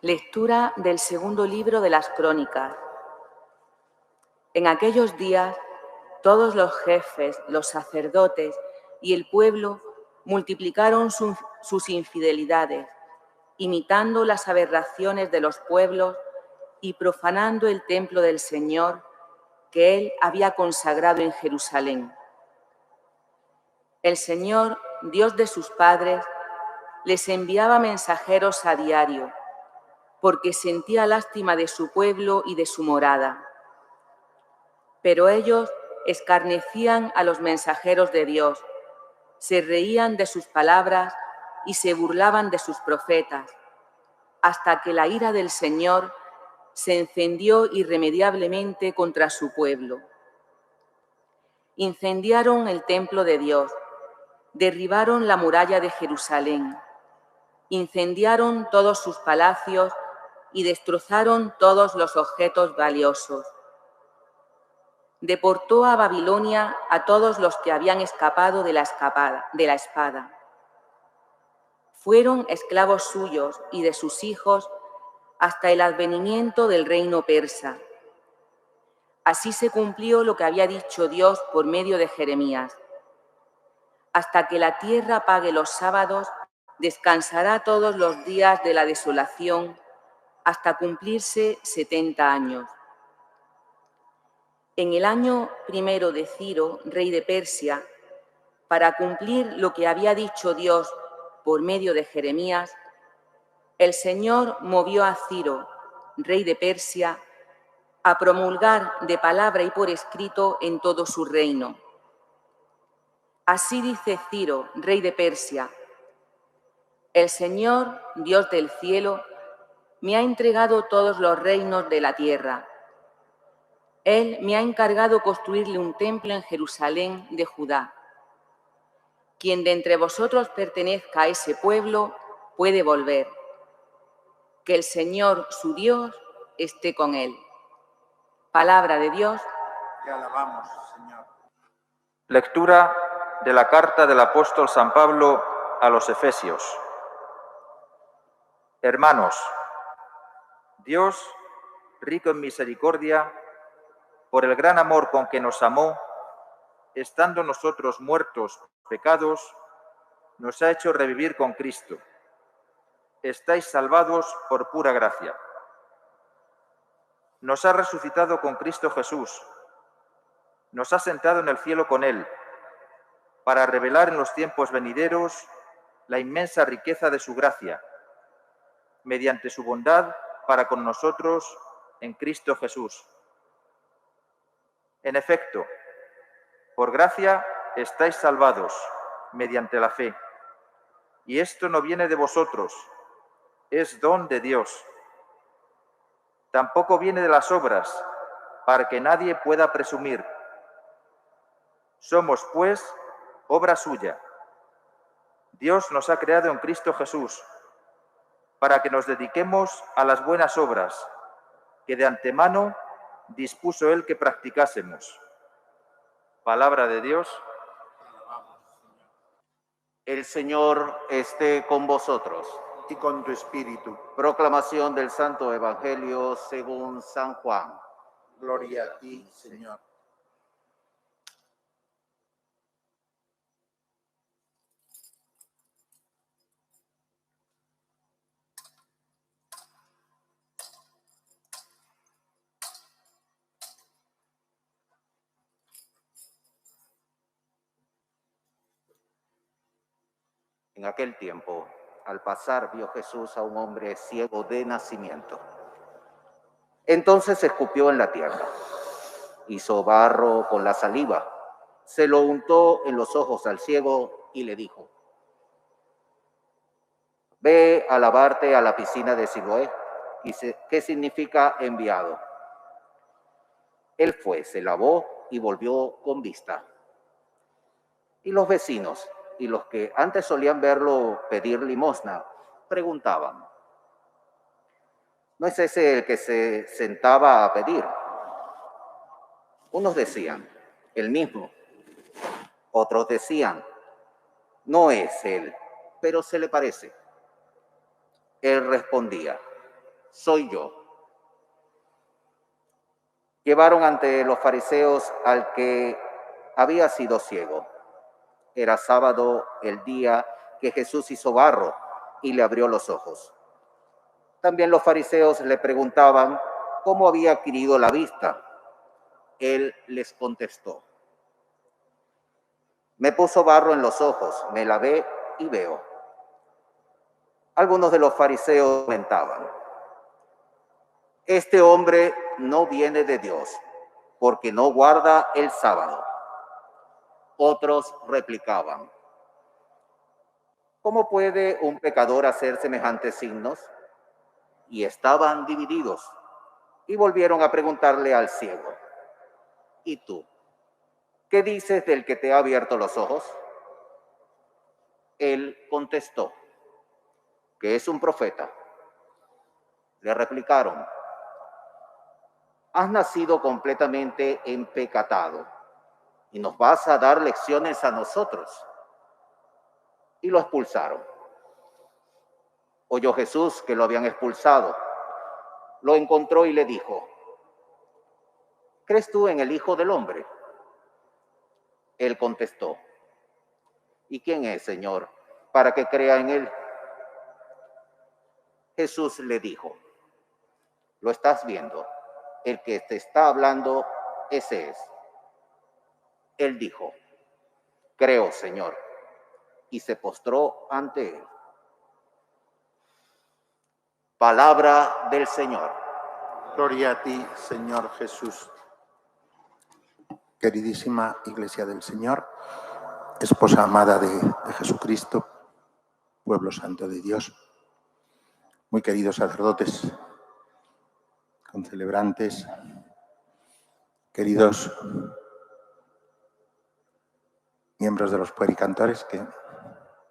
Lectura del segundo libro de las Crónicas. En aquellos días, todos los jefes, los sacerdotes y el pueblo multiplicaron sus infidelidades, imitando las aberraciones de los pueblos y profanando el templo del Señor que Él había consagrado en Jerusalén. El Señor, Dios de sus padres, les enviaba mensajeros a diario, porque sentía lástima de su pueblo y de su morada. Pero ellos escarnecían a los mensajeros de Dios, se reían de sus palabras y se burlaban de sus profetas, hasta que la ira del Señor se encendió irremediablemente contra su pueblo. Incendiaron el templo de Dios, derribaron la muralla de Jerusalén, incendiaron todos sus palacios y destrozaron todos los objetos valiosos. Deportó a Babilonia a todos los que habían escapado de la espada. Fueron esclavos suyos y de sus hijos hasta el advenimiento del reino persa. Así se cumplió lo que había dicho Dios por medio de Jeremías. Hasta que la tierra pague los sábados, descansará todos los días de la desolación, hasta cumplirse 70 años. En el año primero de Ciro, rey de Persia, para cumplir lo que había dicho Dios por medio de Jeremías, el Señor movió a Ciro, rey de Persia, a promulgar de palabra y por escrito en todo su reino. Así dice Ciro, rey de Persia: el Señor, Dios del cielo, me ha entregado todos los reinos de la tierra. Él me ha encargado construirle un templo en Jerusalén de Judá. Quien de entre vosotros pertenezca a ese pueblo puede volver. Que el Señor, su Dios, esté con él. Palabra de Dios. Te alabamos, Señor. Lectura de la carta del apóstol San Pablo a los Efesios. Hermanos, Dios, rico en misericordia, por el gran amor con que nos amó, estando nosotros muertos pecados, nos ha hecho revivir con Cristo. Estáis salvados por pura gracia. Nos ha resucitado con Cristo Jesús. Nos ha sentado en el cielo con Él, para revelar en los tiempos venideros la inmensa riqueza de su gracia, mediante su bondad para con nosotros en Cristo Jesús. En efecto, por gracia estáis salvados mediante la fe, y esto no viene de vosotros, es don de Dios. Tampoco viene de las obras, para que nadie pueda presumir. Somos, pues, obra suya. Dios nos ha creado en Cristo Jesús, para que nos dediquemos a las buenas obras, que de antemano dispuso Él que practicásemos. Palabra de Dios. El Señor esté con vosotros. Y con tu espíritu. Proclamación del Santo Evangelio según San Juan. Gloria a ti, Señor. En aquel tiempo, al pasar, vio Jesús a un hombre ciego de nacimiento. Entonces escupió en la tierra, hizo barro con la saliva, se lo untó en los ojos al ciego y le dijo: ve a lavarte a la piscina de Siloé, que significa enviado. Él fue, se lavó y volvió con vista. Y los vecinos y los que antes solían verlo pedir limosna preguntaban: ¿no es ese el que se sentaba a pedir? Unos decían: el mismo. Otros decían: no es él, pero se le parece. Él respondía: soy yo. Llevaron ante los fariseos al que había sido ciego. Era sábado el día que Jesús hizo barro y le abrió los ojos. También los fariseos le preguntaban cómo había adquirido la vista. Él les contestó: me puso barro en los ojos, me lavé y veo. Algunos de los fariseos comentaban: este hombre no viene de Dios, porque no guarda el sábado. Otros replicaban: ¿cómo puede un pecador hacer semejantes signos? Y estaban divididos, y volvieron a preguntarle al ciego: ¿y tú, qué dices del que te ha abierto los ojos? Él contestó que es un profeta. Le replicaron: has nacido completamente empecatado y nos vas a dar lecciones a nosotros. Y lo expulsaron. Oyó Jesús que lo habían expulsado. Lo encontró y le dijo: ¿crees tú en el Hijo del Hombre? Él contestó: ¿y quién es, Señor, para que crea en él? Jesús le dijo: lo estás viendo, el que te está hablando, ese es. Él dijo: creo, Señor, y se postró ante él. Palabra del Señor. Gloria a ti, Señor Jesús. Queridísima Iglesia del Señor, esposa amada de Jesucristo, pueblo santo de Dios, muy queridos sacerdotes, concelebrantes, queridos miembros de los puericantores que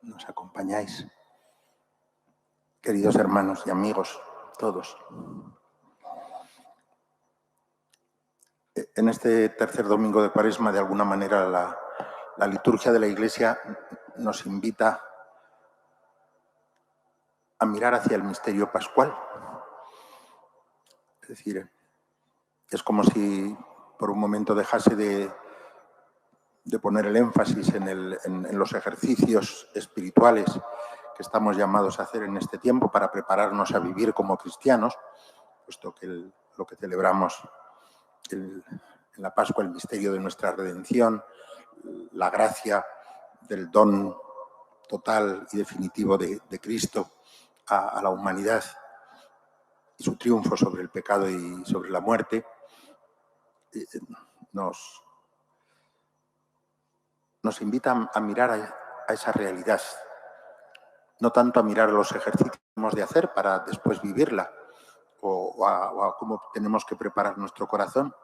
nos acompañáis, queridos hermanos y amigos todos. En este tercer domingo de Cuaresma, de alguna manera, la liturgia de la Iglesia nos invita a mirar hacia el misterio pascual. Es decir, es como si por un momento dejase de poner el énfasis en los ejercicios espirituales que estamos llamados a hacer en este tiempo para prepararnos a vivir como cristianos, puesto que lo que celebramos en la Pascua, el misterio de nuestra redención, la gracia del don total y definitivo de Cristo a la humanidad y su triunfo sobre el pecado y sobre la muerte, nos invita a mirar a esa realidad, no tanto a mirar los ejercicios que hemos de hacer para después vivirla o a cómo tenemos que preparar nuestro corazón.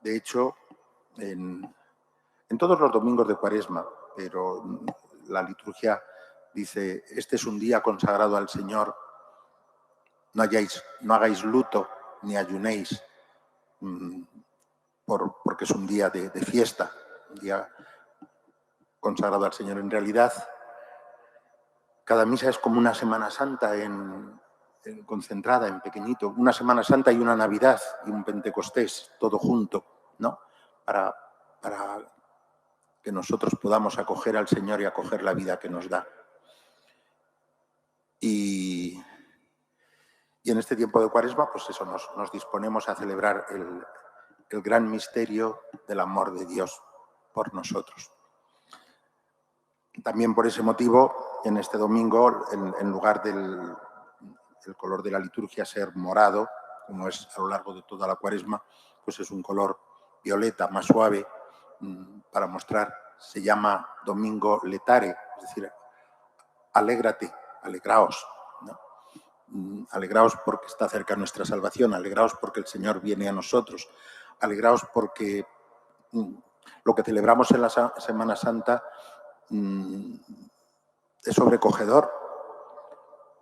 De hecho, en todos los domingos de Cuaresma, pero la liturgia dice: este es un día consagrado al Señor, no hagáis luto ni ayunéis, porque es un día de fiesta, un día consagrado al Señor. En realidad, cada misa es como una Semana Santa concentrada, en pequeñito, una Semana Santa y una Navidad y un Pentecostés, todo junto, ¿no? Para que nosotros podamos acoger al Señor y acoger la vida que nos da. Y en este tiempo de Cuaresma, pues eso, nos disponemos a celebrar el gran misterio del amor de Dios por nosotros. También por ese motivo, en este domingo, en lugar del color de la liturgia ser morado, como es a lo largo de toda la Cuaresma, pues es un color violeta, más suave, para mostrar. Se llama Domingo Letare, es decir, alégrate, alegraos, ¿no? Alegraos porque está cerca nuestra salvación, alegraos porque el Señor viene a nosotros, alegraos porque lo que celebramos en la Semana Santa es sobrecogedor,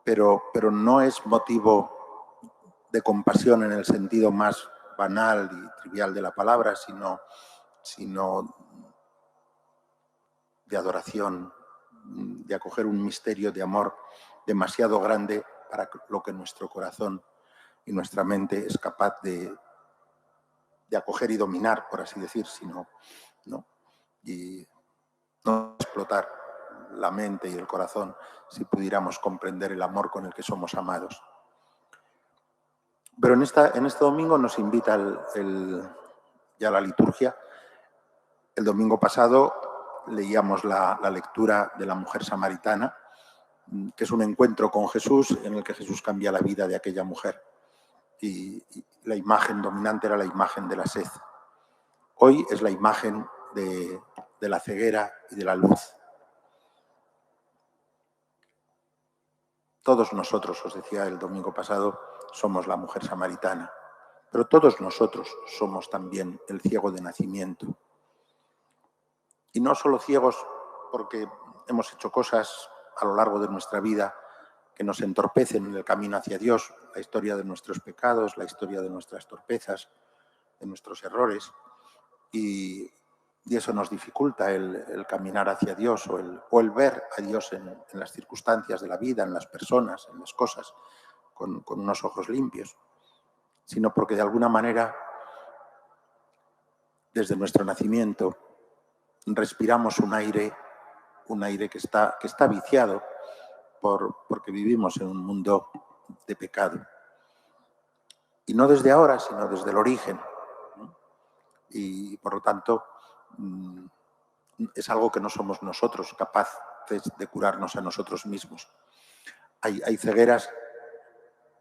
pero no es motivo de compasión en el sentido más banal y trivial de la palabra, sino de adoración, de acoger un misterio de amor demasiado grande para lo que nuestro corazón y nuestra mente es capaz de acoger y dominar, por así decir, sino, ¿no? Y no explotar la mente y el corazón si pudiéramos comprender el amor con el que somos amados. Pero en este domingo nos invita ya la liturgia. El domingo pasado leíamos la lectura de la mujer samaritana, que es un encuentro con Jesús en el que Jesús cambia la vida de aquella mujer. Y la imagen dominante era la imagen de la sed. Hoy es la imagen de la ceguera y de la luz. Todos nosotros, os decía el domingo pasado, somos la mujer samaritana, pero todos nosotros somos también el ciego de nacimiento. Y no solo ciegos porque hemos hecho cosas a lo largo de nuestra vida que nos entorpecen en el camino hacia Dios, la historia de nuestros pecados, la historia de nuestras torpezas, de nuestros errores, y eso nos dificulta el caminar hacia Dios o el ver a Dios en las circunstancias de la vida, en las personas, en las cosas, con unos ojos limpios, sino porque de alguna manera, desde nuestro nacimiento, respiramos un aire que está viciado porque vivimos en un mundo de pecado. Y no desde ahora, sino desde el origen, ¿no? Y por lo tanto, es algo que no somos nosotros capaces de curarnos a nosotros mismos. Hay cegueras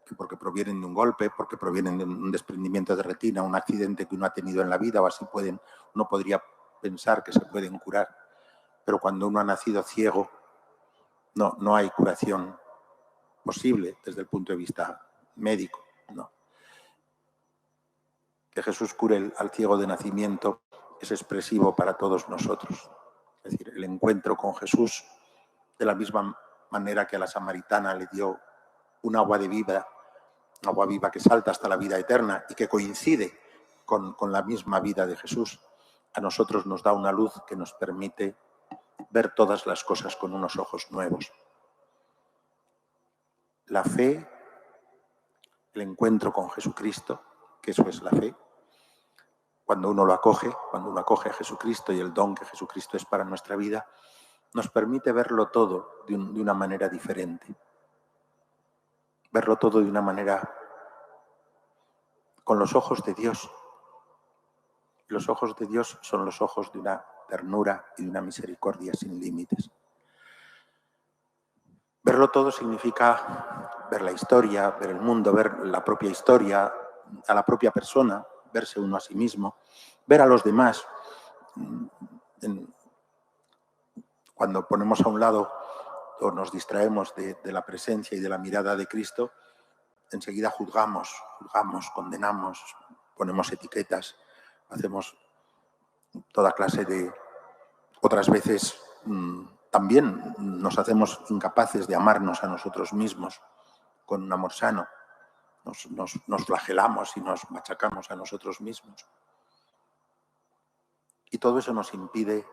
que porque provienen de un golpe, porque provienen de un desprendimiento de retina, un accidente que uno ha tenido en la vida, o así uno podría pensar que se pueden curar. Pero cuando uno ha nacido ciego, no hay curación posible desde el punto de vista médico, no. Que Jesús cure al ciego de nacimiento es expresivo para todos nosotros. Es decir, el encuentro con Jesús, de la misma manera que a la samaritana le dio un agua viva que salta hasta la vida eterna y que coincide con la misma vida de Jesús, a nosotros nos da una luz que nos permite ver todas las cosas con unos ojos nuevos. La fe, el encuentro con Jesucristo, que eso es la fe, cuando uno acoge a Jesucristo y el don que Jesucristo es para nuestra vida, nos permite verlo todo de una manera diferente. Verlo todo de una manera con los ojos de Dios. Los ojos de Dios son los ojos de una ternura y de una misericordia sin límites. Verlo todo significa ver la historia, ver el mundo, ver la propia historia, a la propia persona, verse uno a sí mismo, ver a los demás. Cuando ponemos a un lado o nos distraemos de la presencia y de la mirada de Cristo, enseguida juzgamos, condenamos, ponemos etiquetas, hacemos toda clase de... Otras veces también nos hacemos incapaces de amarnos a nosotros mismos con un amor sano. Nos flagelamos y nos machacamos a nosotros mismos. Y todo eso nos impide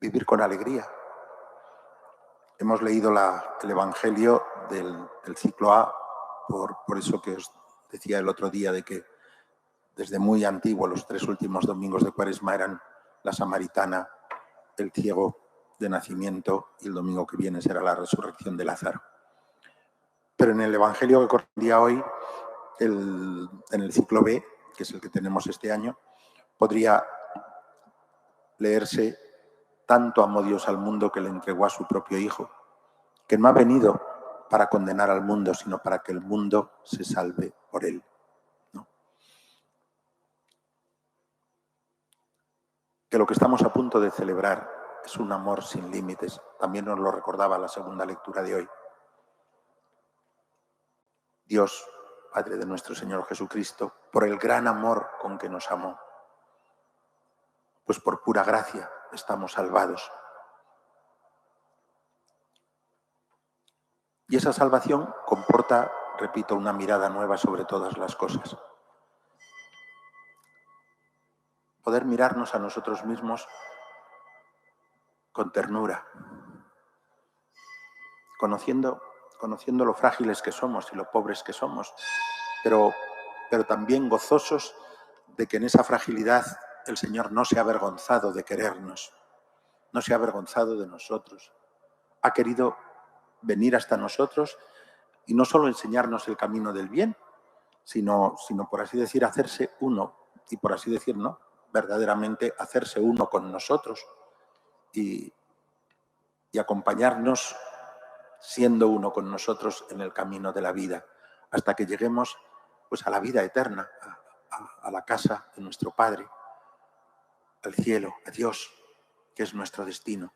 vivir con alegría. Hemos leído el Evangelio del ciclo A, por eso que os decía el otro día de que desde muy antiguo los 3 últimos domingos de Cuaresma eran la samaritana, el ciego de nacimiento y el domingo que viene será la resurrección de Lázaro. Pero en el Evangelio que correspondía hoy, en el ciclo B, que es el que tenemos este año, podría leerse: tanto amó Dios al mundo que le entregó a su propio Hijo, que no ha venido para condenar al mundo, sino para que el mundo se salve por él. ¿No? Que lo que estamos a punto de celebrar es un amor sin límites. También nos lo recordaba la segunda lectura de hoy. Dios, Padre de nuestro Señor Jesucristo, por el gran amor con que nos amó, pues por pura gracia estamos salvados. Y esa salvación comporta, repito, una mirada nueva sobre todas las cosas. Poder mirarnos a nosotros mismos con ternura, conociendo conociendo lo frágiles que somos y lo pobres que somos, pero también gozosos de que en esa fragilidad el Señor no se ha avergonzado de querernos, no se ha avergonzado de nosotros. Ha querido venir hasta nosotros y no solo enseñarnos el camino del bien, sino por así decir, hacerse uno, y por así decir, ¿no?, verdaderamente hacerse uno con nosotros y acompañarnos siendo uno con nosotros en el camino de la vida, hasta que lleguemos pues a la vida eterna, a la casa de nuestro Padre, al cielo, a Dios, que es nuestro destino.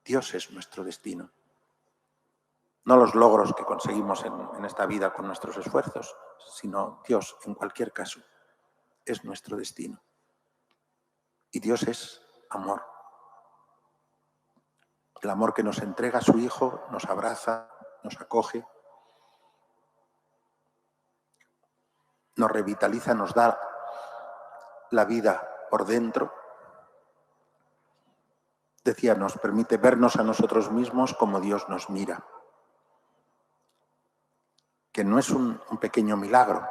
Dios es nuestro destino. No los logros que conseguimos en esta vida con nuestros esfuerzos, sino Dios, en cualquier caso, es nuestro destino. Y Dios es amor. El amor que nos entrega a su Hijo, nos abraza, nos acoge, nos revitaliza, nos da la vida por dentro. Decía, nos permite vernos a nosotros mismos como Dios nos mira. Que no es un pequeño milagro,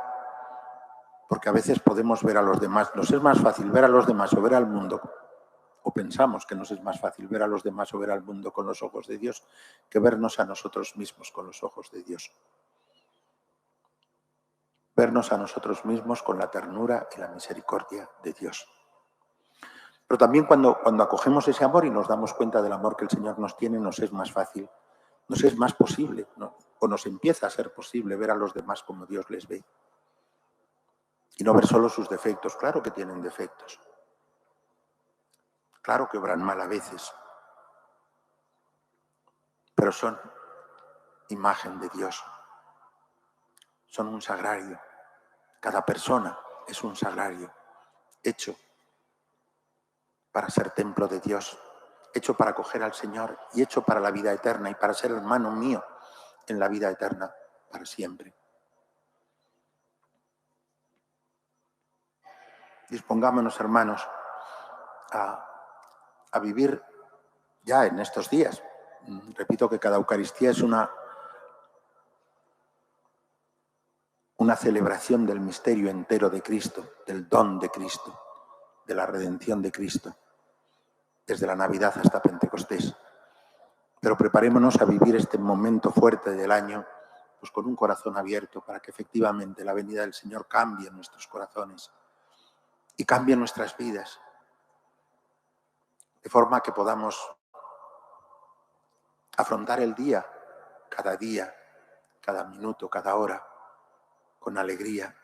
porque a veces podemos ver a los demás. Nos es más fácil ver a los demás o ver al mundo, o pensamos que nos es más fácil ver a los demás o ver al mundo con los ojos de Dios, que vernos a nosotros mismos con los ojos de Dios. Vernos a nosotros mismos con la ternura y la misericordia de Dios. Pero también cuando acogemos ese amor y nos damos cuenta del amor que el Señor nos tiene, nos es más fácil, nos es más posible, ¿no?, o nos empieza a ser posible ver a los demás como Dios les ve. Y no ver solo sus defectos. Claro que tienen defectos. Claro que obran mal a veces. Pero son imagen de Dios. Son un sagrario. Cada persona es un sagrario, hecho para ser templo de Dios, hecho para acoger al Señor y hecho para la vida eterna y para ser hermano mío en la vida eterna para siempre. Dispongámonos, hermanos, a vivir ya en estos días. Repito que cada Eucaristía es una celebración del misterio entero de Cristo, del don de Cristo, de la redención de Cristo, desde la Navidad hasta Pentecostés. Pero preparémonos a vivir este momento fuerte del año pues con un corazón abierto para que efectivamente la venida del Señor cambie nuestros corazones y cambie nuestras vidas, de forma que podamos afrontar el día, cada minuto, cada hora, con alegría.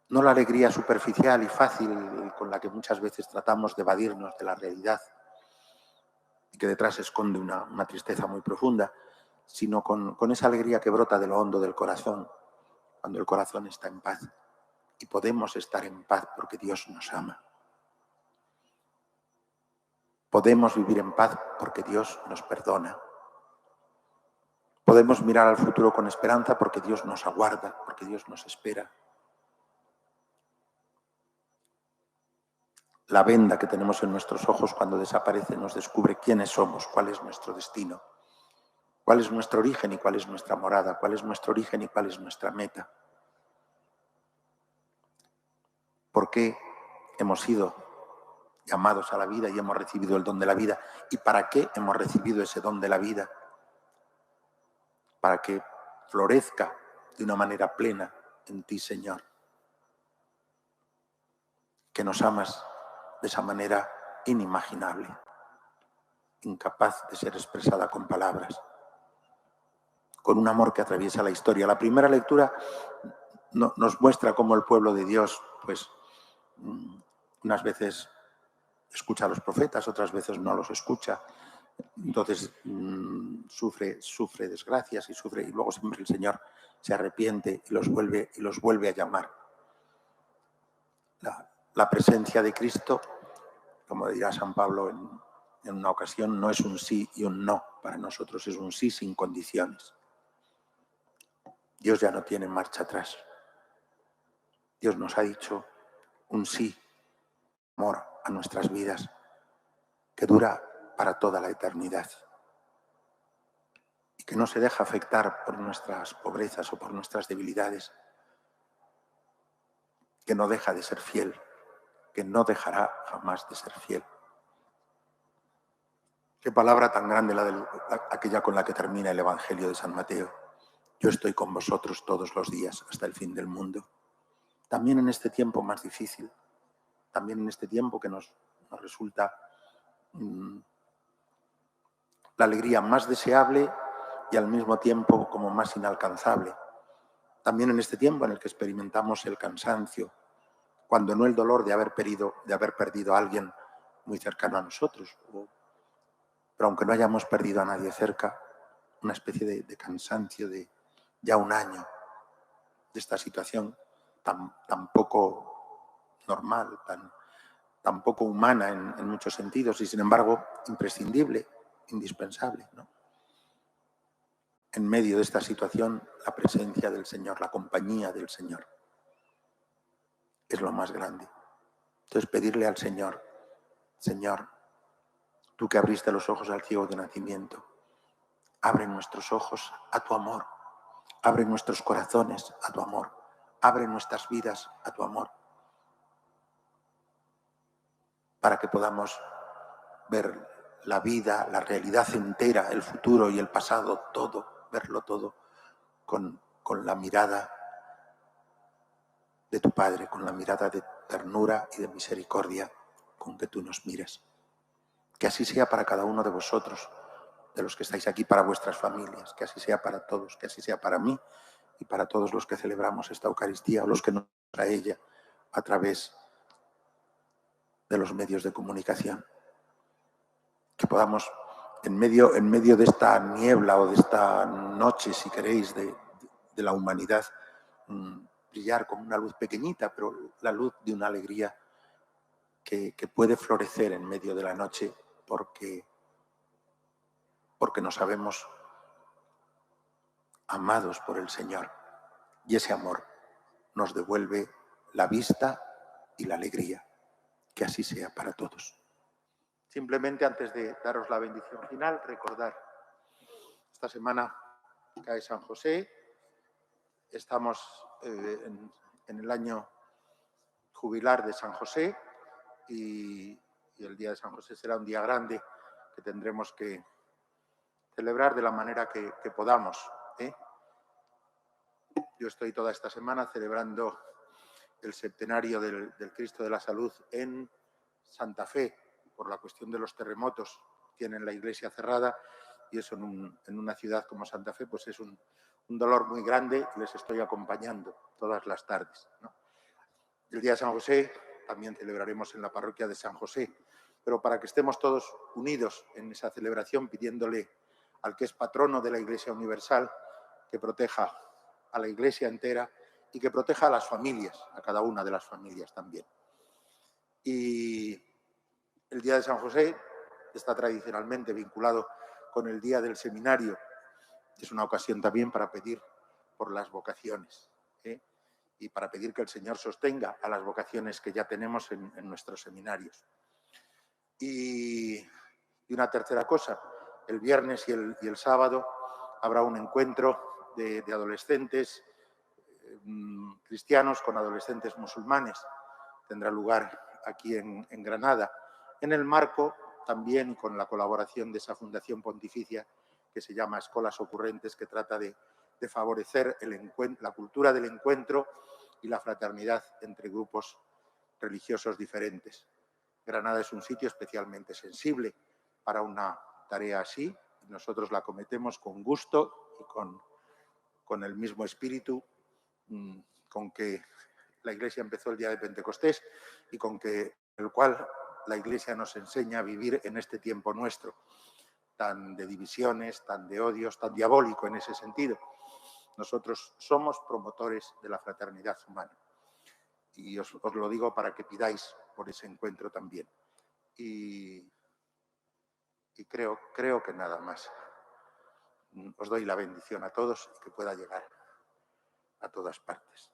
No la alegría superficial y fácil con la que muchas veces tratamos de evadirnos de la realidad y que detrás esconde una tristeza muy profunda, sino con esa alegría que brota de lo hondo del corazón, cuando el corazón está en paz. Y podemos estar en paz porque Dios nos ama. Podemos vivir en paz porque Dios nos perdona. Podemos mirar al futuro con esperanza porque Dios nos aguarda, porque Dios nos espera. La venda que tenemos en nuestros ojos cuando desaparece nos descubre quiénes somos, cuál es nuestro destino, cuál es nuestro origen y cuál es nuestra morada, cuál es nuestro origen y cuál es nuestra meta. ¿Por qué hemos sido llamados a la vida y hemos recibido el don de la vida? ¿Y para qué hemos recibido ese don de la vida? Para que florezca de una manera plena en ti, Señor. Que nos amas de esa manera inimaginable, incapaz de ser expresada con palabras, con un amor que atraviesa la historia. La primera lectura nos muestra cómo el pueblo de Dios, pues, unas veces escucha a los profetas, otras veces no los escucha. Entonces sufre desgracias y luego siempre el Señor se arrepiente y los vuelve a llamar. La presencia de Cristo, como dirá San Pablo en una ocasión, no es un sí y un no para nosotros, es un sí sin condiciones. Dios ya no tiene marcha atrás. Dios nos ha dicho un sí, amor a nuestras vidas, que dura para toda la eternidad. y que no se deja afectar por nuestras pobrezas o por nuestras debilidades, que no deja de ser fiel, que no dejará jamás de ser fiel. Qué palabra tan grande aquella con la que termina el Evangelio de San Mateo. Yo estoy con vosotros todos los días hasta el fin del mundo. También en este tiempo más difícil, también en este tiempo que nos resulta la alegría más deseable y al mismo tiempo como más inalcanzable. También en este tiempo en el que experimentamos el cansancio, cuando no el dolor de haber perdido a alguien muy cercano a nosotros, pero aunque no hayamos perdido a nadie cerca, una especie de cansancio de ya un año de esta situación tan poco normal, tan poco humana en muchos sentidos y sin embargo imprescindible, indispensable, ¿no? En medio de esta situación, la presencia del Señor, la compañía del Señor, es lo más grande. Entonces, pedirle al Señor, Señor, tú que abriste los ojos al ciego de nacimiento, abre nuestros ojos a tu amor, abre nuestros corazones a tu amor, abre nuestras vidas a tu amor, para que podamos ver la vida, la realidad entera, el futuro y el pasado, todo, verlo todo con la mirada de tu Padre, con la mirada de ternura y de misericordia con que tú nos miras. Que así sea para cada uno de vosotros, de los que estáis aquí, para vuestras familias, que así sea para todos, que así sea para mí y para todos los que celebramos esta Eucaristía o los que nos a ella a través de los medios de comunicación. Que podamos, en medio de esta niebla o de esta noche, si queréis, de la humanidad, brillar con una luz pequeñita, pero la luz de una alegría que puede florecer en medio de la noche porque nos sabemos amados por el Señor. Y ese amor nos devuelve la vista y la alegría. Que así sea para todos. Simplemente antes de daros la bendición final, recordar, esta semana cae San José, estamos en el año jubilar de San José y el día de San José será un día grande que tendremos que celebrar de la manera que podamos, ¿eh? Yo estoy toda esta semana celebrando el septenario del Cristo de la Salud en Santa Fe, por la cuestión de los terremotos. Tienen la iglesia cerrada y eso en una ciudad como Santa Fe pues es un dolor muy grande y les estoy acompañando todas las tardes, ¿no? El día de San José también celebraremos en la parroquia de San José, pero para que estemos todos unidos en esa celebración, pidiéndole al que es patrono de la Iglesia Universal que proteja a la Iglesia entera y que proteja a las familias, a cada una de las familias también. Y el día de San José está tradicionalmente vinculado con el día del seminario. Es una ocasión también para pedir por las vocaciones, ¿eh? Y para pedir que el Señor sostenga a las vocaciones que ya tenemos en nuestros seminarios. Y una tercera cosa, el viernes y el sábado habrá un encuentro de adolescentes cristianos con adolescentes musulmanes. Tendrá lugar aquí en Granada, en el marco también con la colaboración de esa fundación pontificia que se llama Escolas Ocurrentes, que trata de favorecer la cultura del encuentro y la fraternidad entre grupos religiosos diferentes. Granada es un sitio especialmente sensible para una tarea así. Nosotros la cometemos con gusto y con el mismo espíritu con que la Iglesia empezó el día de Pentecostés y con el cual la Iglesia nos enseña a vivir en este tiempo nuestro, tan de divisiones, tan de odios, tan diabólico en ese sentido. Nosotros somos promotores de la fraternidad humana. Y os lo digo para que pidáis por ese encuentro también. Y creo que nada más. Os doy la bendición a todos y que pueda llegar a todas partes.